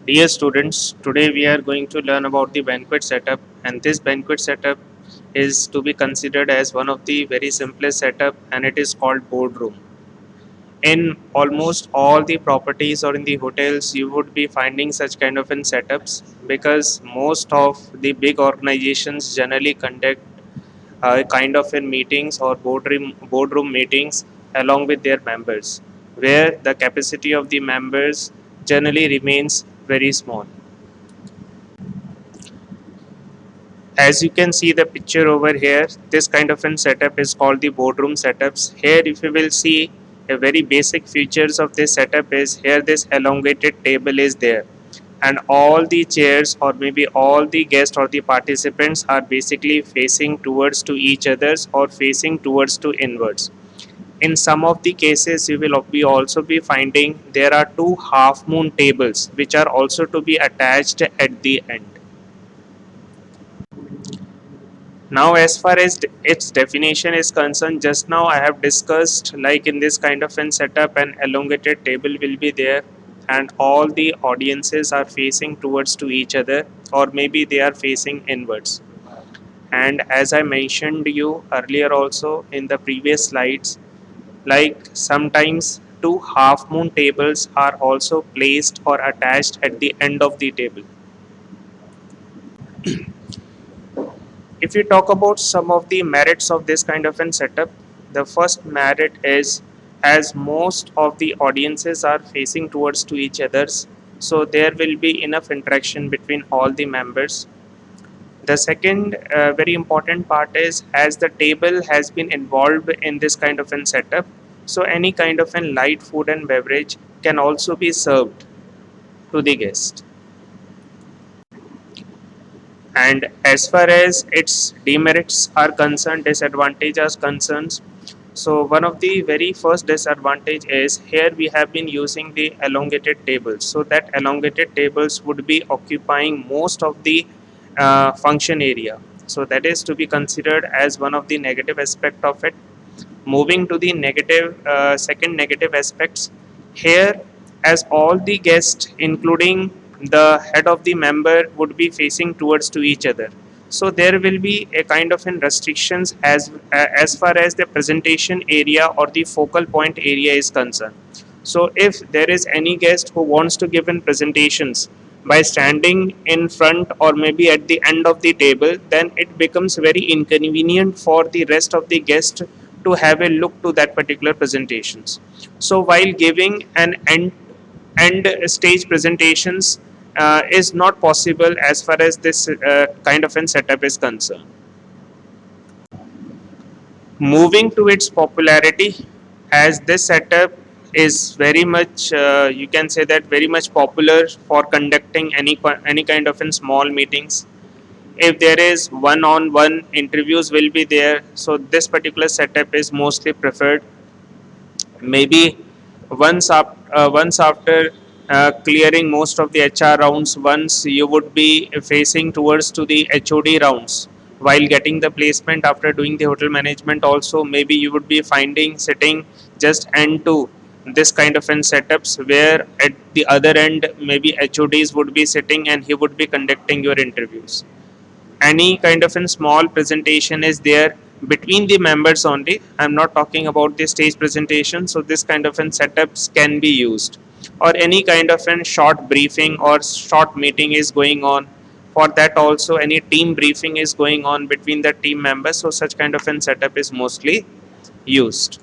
Dear students, today we are going to learn about the banquet setup, and this banquet setup is to be considered as one of the very simplest setup, and it is called boardroom. In almost all the properties or in the hotels, you would be finding such kind of in setups because most of the big organizations generally conduct kind of in meetings or boardroom meetings along with their members, where the capacity of the members generally remains very small. As you can see the picture over here, this kind of an setup is called the boardroom setups. Here if you will see a very basic features of this setup is here this elongated table is there, and all the chairs or maybe all the guests or the participants are basically facing towards to each others or facing towards to inwards. In some of the cases you will be also be finding there are two half moon tables which are also to be attached at the end. Now, as far as its definition is concerned, just now I have discussed like in this kind of an setup, an elongated table will be there, and all the audiences are facing towards to each other, or maybe they are facing inwards. And as I mentioned you earlier also in the previous slides, like sometimes two half moon tables are also placed or attached at the end of the table. If you talk about some of the merits of this kind of an setup, the first merit is as most of the audiences are facing towards to each others, so there will be enough interaction between all the members. The second very important part is as the table has been involved in this kind of an setup, so any kind of an light food and beverage can also be served to the guest. And as far as its demerits are concerned, disadvantages are concerned, so one of the very first disadvantage is here we have been using the elongated tables, so that elongated tables would be occupying most of the function area, so that is to be considered as one of the negative aspect of it. Moving to the negative second negative aspects, here as all the guests including the head of the member would be facing towards to each other, so there will be a kind of in restrictions as far as the presentation area or the focal point area is concerned. So if there is any guest who wants to give in presentations by standing in front or maybe at the end of the table, then it becomes very inconvenient for the rest of the guests to have a look to that particular presentations. So while giving an end stage presentations is not possible as far as this kind of an setup is concerned. Moving to its popularity, as this setup is very much you can say that very much popular for conducting any kind of in small meetings. If there is one on one interviews will be there, so this particular setup is mostly preferred. Maybe once after clearing most of the HR rounds, once you would be facing towards to the HOD rounds while getting the placement after doing the hotel management also, maybe you would be finding sitting just end to this kind of an setups where at the other end maybe HODs would be sitting and he would be conducting your interviews. Any kind of a small presentation is there between the members only. I'm not talking about the stage presentation, so this kind of an setups can be used, or any kind of a short briefing or short meeting is going on, for that also any team briefing is going on between the team members, so such kind of an setup is mostly used.